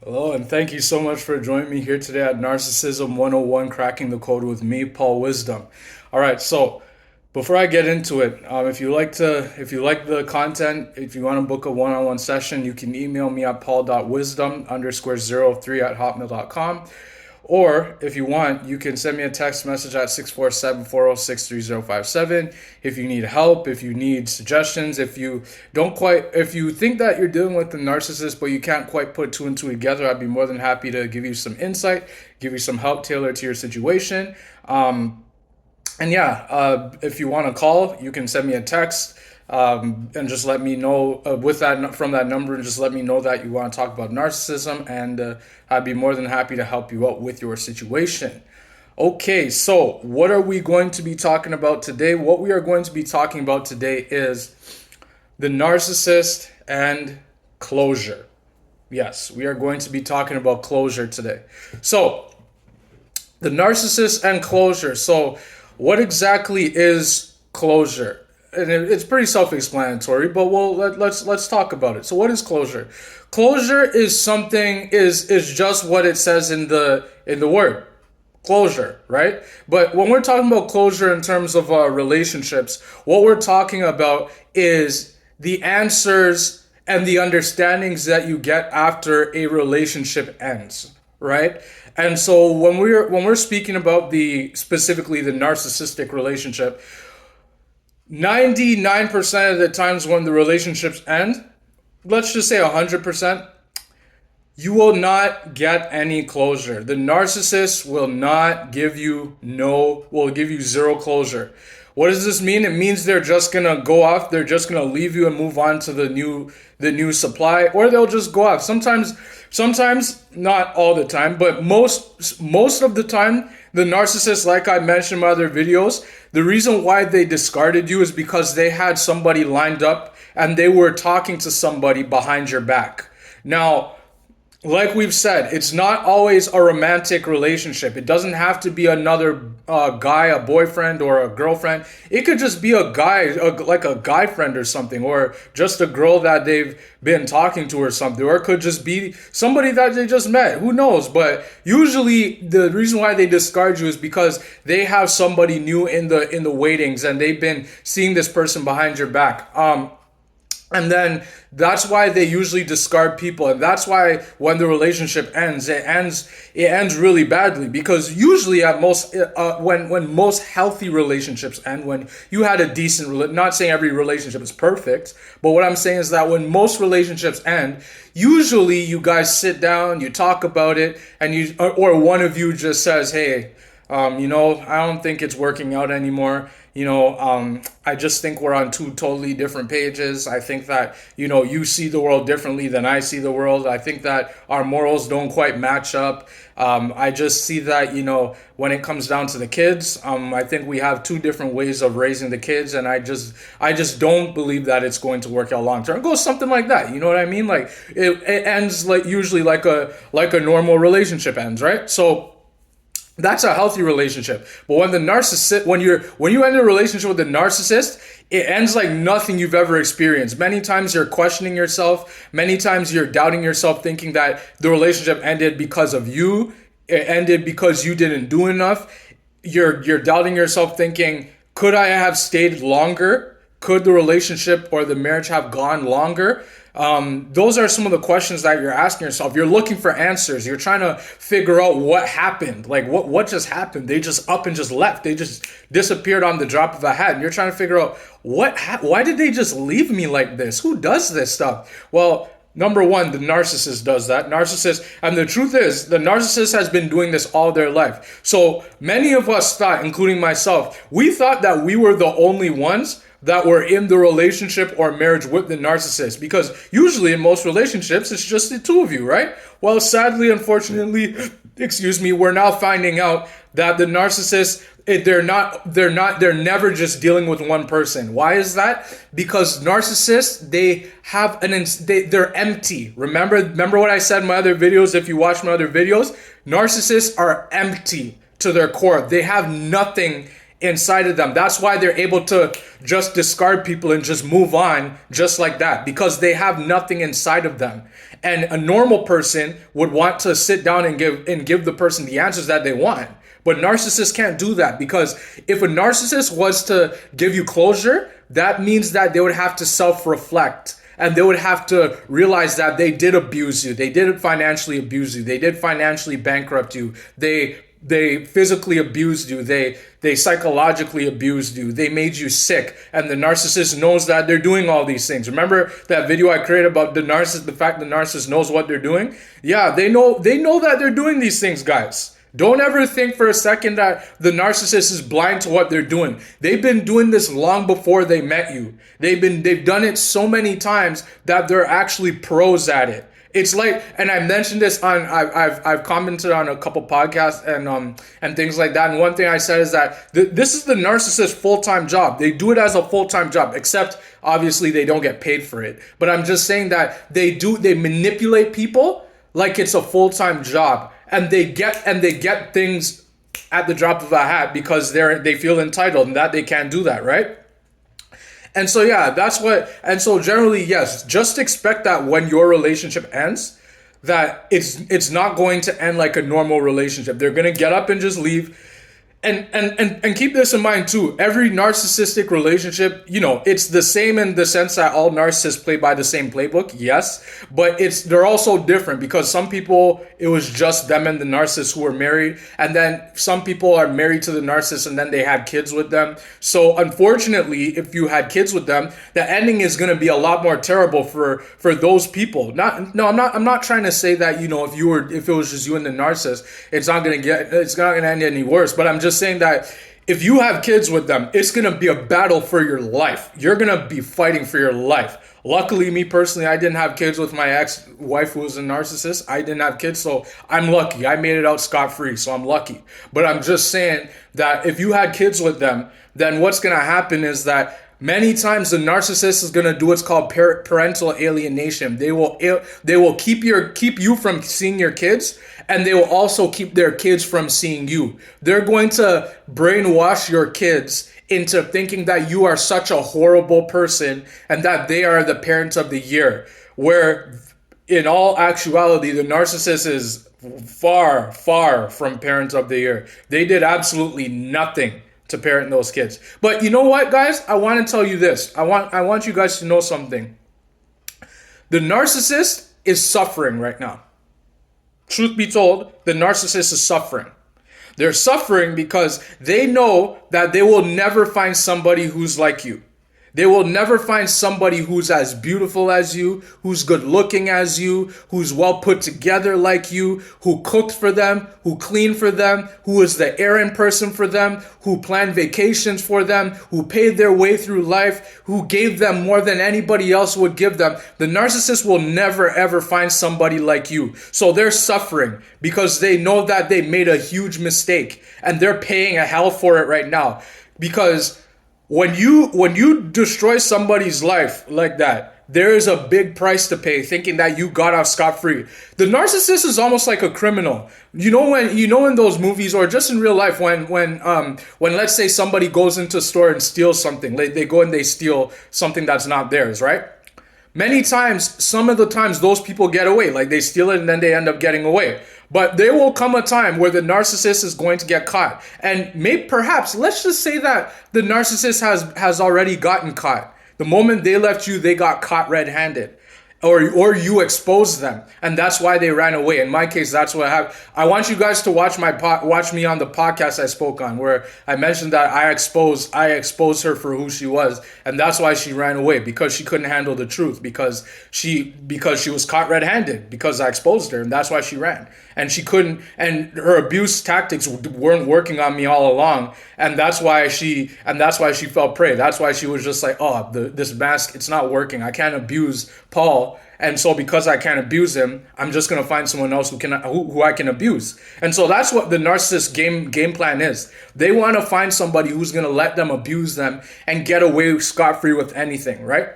Hello, and thank you so much for joining me here today at Narcissism 101 Cracking the Code with me, Paul Wisdom. All right, so before I get into it, if you like the content, if you want to book a one-on-one session, you can email me at paul.wisdom_03 at hotmail.com. Or if you want, you can send me a text message at 647-406-3057. If you need help, if you need suggestions, if you think that you're dealing with a narcissist but you can't quite put two and two together, I'd be more than happy to give you some insight, give you some help tailored to your situation. If you want to call, you can send me a text and just let me know with that from that number, and just let me know that you want to talk about narcissism, and I'd be more than happy to help you out with your situation. Okay, so what are we going to be talking about today? What we are going to be talking about today is the narcissist and closure. Yes, we are going to be talking about closure today. So, the narcissist and closure. So, what exactly is closure? And it's pretty self-explanatory, but let's talk about it. So, what is closure? Closure is something is just what it says in the word closure, right? But when we're talking about closure in terms of relationships, what we're talking about is the answers and the understandings that you get after a relationship ends, right? And so when we're speaking about the specifically the narcissistic relationship, 99% of the times when the relationships end, let's just say 100%, you will not get any closure. The narcissist will give you zero closure. What does this mean? It means they're just gonna go off, they're just gonna leave you and move on to the new supply, or they'll just go off. Sometimes not all the time, but most of the time, the narcissist, like I mentioned in my other videos, the reason why they discarded you is because they had somebody lined up and they were talking to somebody behind your back. Now, like we've said, it's not always a romantic relationship. It doesn't have to be another guy, a boyfriend or a girlfriend. It could just be a guy, like a guy friend or something, or just a girl that they've been talking to or something, or it could just be somebody that they just met. Who knows? But usually, the reason why they discard you is because they have somebody new in the waitings, and they've been seeing this person behind your back. And then that's why they usually discard people, and that's why when the relationship ends, it ends really badly. Because usually at most when most healthy relationships end, when you had a decent, not saying every relationship is perfect, but what I'm saying is that when most relationships end, usually you guys sit down, you talk about it, and or one of you just says, hey, I don't think it's working out anymore. I just think we're on two totally different pages. I think that, you see the world differently than I see the world. I think that our morals don't quite match up. I just see that, when it comes down to the kids, I think we have two different ways of raising the kids. And I just don't believe that it's going to work out long term. It goes something like that. You know what I mean? Like it ends like usually like a normal relationship ends, right? So, that's a healthy relationship. But when you end a relationship with a narcissist, it ends like nothing you've ever experienced. Many times you're questioning yourself. Many times you're doubting yourself, thinking that the relationship ended because of you. It ended because you didn't do enough. You're doubting yourself, thinking, could I have stayed longer? Could the relationship or the marriage have gone longer? Those are some of the questions that you're asking yourself. You're looking for answers. You're trying to figure out what happened. Like what just happened? They just up and just left. They just disappeared on the drop of a hat. And you're trying to figure out why did they just leave me like this? Who does this stuff? Well, number one, the narcissist does that. And the truth is, the narcissist has been doing this all their life. So many of us thought, including myself, we thought that we were the only ones that were in the relationship or marriage with the narcissist, because usually in most relationships it's just the two of you, right? Well, sadly, unfortunately, excuse me, we're now finding out that the narcissist, they're never just dealing with one person. Why is that? Because narcissists, they're empty. Remember what I said in my other videos? If you watch my other videos, narcissists are empty to their core. They have nothing inside of them. That's why they're able to just discard people and just move on just like that, because they have nothing inside of them. And a normal person would want to sit down and give the person the answers that they want. But narcissists can't do that, because if a narcissist was to give you closure, that means that they would have to self-reflect. And they would have to realize that they did abuse you. They did financially abuse you. They did financially bankrupt you. They physically abused you. They psychologically abused you. They made you sick. And the narcissist knows that they're doing all these things. Remember that video I created about the narcissist, the fact the narcissist knows what they're doing? Yeah, they know that they're doing these things, guys. Don't ever think for a second that the narcissist is blind to what they're doing. They've been doing this long before they met you. They've done it so many times that they're actually pros at it. It's like, and I mentioned this on, I've commented on a couple podcasts and things like that. And one thing I said is that this is the narcissist full-time job. They do it as a full-time job, except obviously they don't get paid for it. But I'm just saying that they manipulate people like it's a full-time job. And they get things at the drop of a hat because they feel entitled and that they can't do that, right? And so yeah, and so generally, yes, just expect that when your relationship ends, that it's not going to end like a normal relationship. They're gonna get up and just leave. And keep this in mind too. Every narcissistic relationship, it's the same in the sense that all narcissists play by the same playbook, yes, but they're also different, because some people, it was just them and the narcissist who were married, and then some people are married to the narcissist and then they had kids with them. So unfortunately, if you had kids with them, the ending is going to be a lot more terrible for those people. I'm not trying to say that, if it was just you and the narcissist, it's not going to end any worse, but I'm just saying that if you have kids with them, it's going to be a battle for your life. You're going to be fighting for your life. Luckily, me personally, I didn't have kids with my ex-wife who was a narcissist. I didn't have kids, so I'm lucky. I made it out scot-free, so I'm lucky. But I'm just saying that if you had kids with them, then what's going to happen is that many times the narcissist is going to do what's called parental alienation. They will keep you from seeing your kids, and they will also keep their kids from seeing you. They're going to brainwash your kids into thinking that you are such a horrible person and that they are the parent of the year, where in all actuality, the narcissist is far, far from parent of the year. They did absolutely nothing to parent those kids. But you know what, guys? I want to tell you this. I want you guys to know something. The narcissist is suffering right now. Truth be told, the narcissist is suffering. They're suffering because they know that they will never find somebody who's like you. They will never find somebody who's as beautiful as you, who's good looking as you, who's well put together like you, who cooked for them, who cleaned for them, who is the errand person for them, who planned vacations for them, who paid their way through life, who gave them more than anybody else would give them. The narcissist will never ever find somebody like you. So they're suffering because they know that they made a huge mistake and they're paying a hell for it right now. Because when you destroy somebody's life like that, there is a big price to pay thinking that you got off scot-free. The narcissist is almost like a criminal. In those movies or just in real life when let's say somebody goes into a store and steals something, they go and they steal something that's not theirs, right? Many times, some of the times those people get away, like they steal it and then they end up getting away. But there will come a time where the narcissist is going to get caught. And perhaps, let's just say that the narcissist has already gotten caught. The moment they left you, they got caught red-handed. Or you exposed them, and that's why they ran away. In my case, that's what happened. I want you guys to watch me on the podcast I spoke on, where I mentioned that I exposed her for who she was, and that's why she ran away, because she couldn't handle the truth, because she was caught red-handed, because I exposed her, and that's why she ran. And she couldn't, and her abuse tactics weren't working on me all along, and that's why she fell prey. That's why she was just like, oh, this mask, it's not working. I can't abuse Paul. And so because I can't abuse him, I'm just going to find someone else who I can abuse. And so that's what the narcissist game plan is. They want to find somebody who's going to let them abuse them and get away scot-free with anything, right?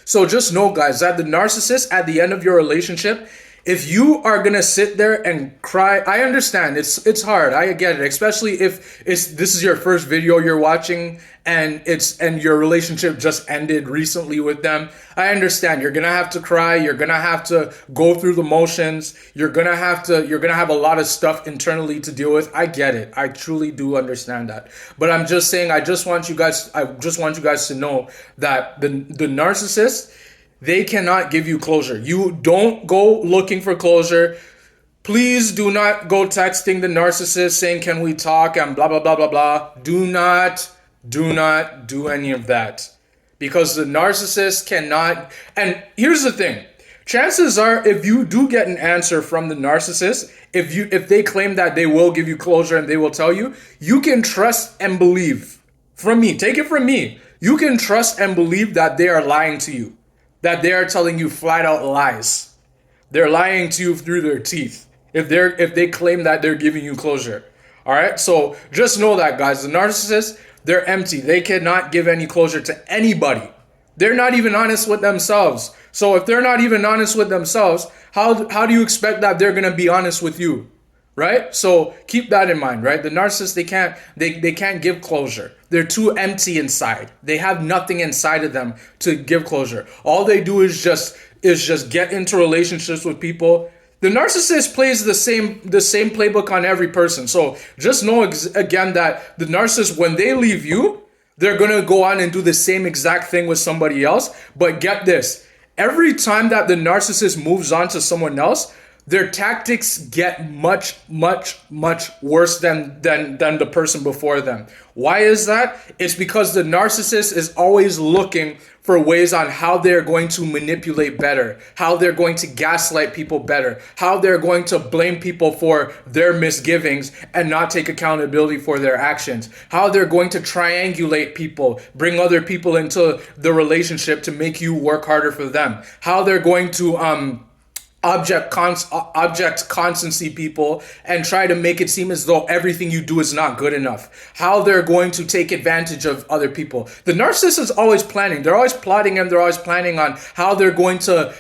So just know, guys, that the narcissist at the end of your relationship If you are gonna sit there and cry, I understand it's hard. I get it, especially if this is your first video you're watching and your relationship just ended recently with them. I understand you're gonna have to cry. You're gonna have to go through the motions. You're gonna have a lot of stuff internally to deal with. I get it. I truly do understand that. But I'm just saying, I just want you guys to know that the narcissist, they cannot give you closure. You don't go looking for closure. Please do not go texting the narcissist saying, "Can we talk?" and blah, blah, blah, blah, blah. Do not do any of that. Because the narcissist cannot. And here's the thing. Chances are, if you do get an answer from the narcissist, if they claim that they will give you closure and they will tell you, you can trust and believe. From me, take it from me. You can trust and believe that they are lying to you. That they are telling you flat out lies. They're lying to you through their teeth if they claim that they're giving you closure. All right? So just know that, guys. The narcissists, they're empty. They cannot give any closure to anybody. They're not even honest with themselves. So if they're not even honest with themselves, how do you expect that they're going to be honest with you? Right? So keep that in mind, right? The narcissist, they can't give closure. They're too empty inside. They have nothing inside of them to give closure. All they do is just get into relationships with people. The narcissist plays the same playbook on every person. So just know again that the narcissist, when they leave you, they're going to go on and do the same exact thing with somebody else. But get this, every time that the narcissist moves on to someone else, their tactics get much, much, much worse than the person before them. Why is that? It's because the narcissist is always looking for ways on how they're going to manipulate better, how they're going to gaslight people better, how they're going to blame people for their misgivings and not take accountability for their actions, how they're going to triangulate people, bring other people into the relationship to make you work harder for them, how they're going to object constancy people and try to make it seem as though everything you do is not good enough. How they're going to take advantage of other people. The narcissist is always planning. They're always plotting and they're always planning on how they're going to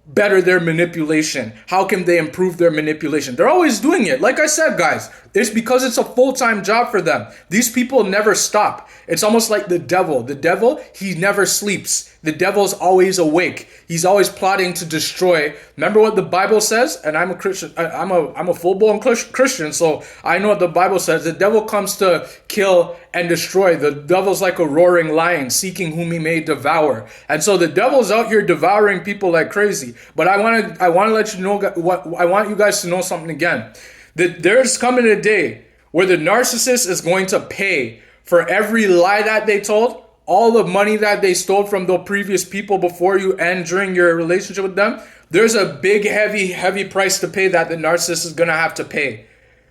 better their manipulation. How can they improve their manipulation? They're always doing it. Like I said, guys, it's because it's a full-time job for them. These people never stop. It's almost like the devil. The devil, he never sleeps. The devil's always awake. He's always plotting to destroy. Remember what the Bible says? And I'm a Christian. I'm a full-blown Christian, so I know what the Bible says. The devil comes to kill and destroy. The devil's like a roaring lion, seeking whom he may devour. And so the devil's out here devouring people like crazy. But I want to let you know what I want you guys to know something again. That there's coming a day where the narcissist is going to pay for every lie that they told, all the money that they stole from the previous people before you and during your relationship with them. There's a big, heavy price to pay that the narcissist is going to have to pay.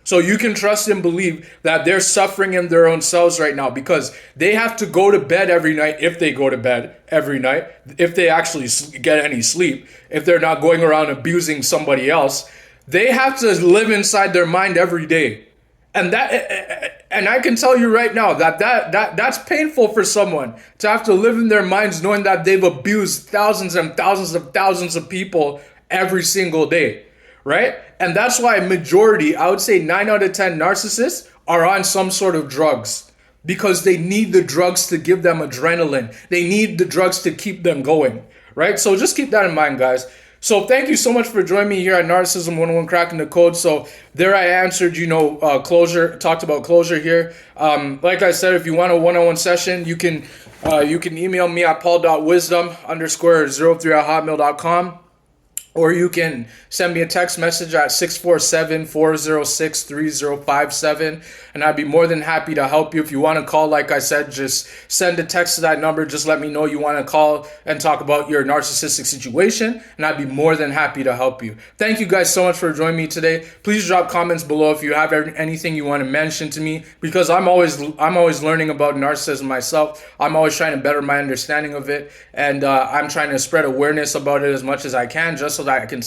So you can trust and believe that they're suffering in their own selves right now because they have to go to bed every night, if they go to bed every night, if they actually get any sleep, if they're not going around abusing somebody else. They have to live inside their mind every day. And I can tell you right now that's painful for someone to have to live in their minds knowing that they've abused thousands and thousands of people every single day, right? And that's why majority, I would say 9 out of 10 narcissists are on some sort of drugs because they need the drugs to give them adrenaline. They need the drugs to keep them going, right? So just keep that in mind, guys. So thank you so much for joining me here at Narcissism 101 Cracking the Code. So there I answered, closure, talked about closure here. Like I said, if you want a one-on-one session, you can email me at paul.wisdom_03@hotmail.com. Or you can send me a text message at 647-406-3057. And I'd be more than happy to help you. If you want to call, like I said, just send a text to that number. Just let me know you want to call and talk about your narcissistic situation. And I'd be more than happy to help you. Thank you guys so much for joining me today. Please drop comments below if you have anything you want to mention to me. Because I'm always learning about narcissism myself. I'm always trying to better my understanding of it. And I'm trying to spread awareness about it as much as I can, just so that I can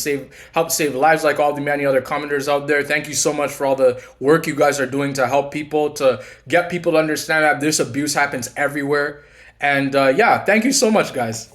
help save lives like all the many other commenters out there. Thank you so much for all the work you guys are doing to help people, to get people to understand that this abuse happens everywhere. And thank you so much, guys.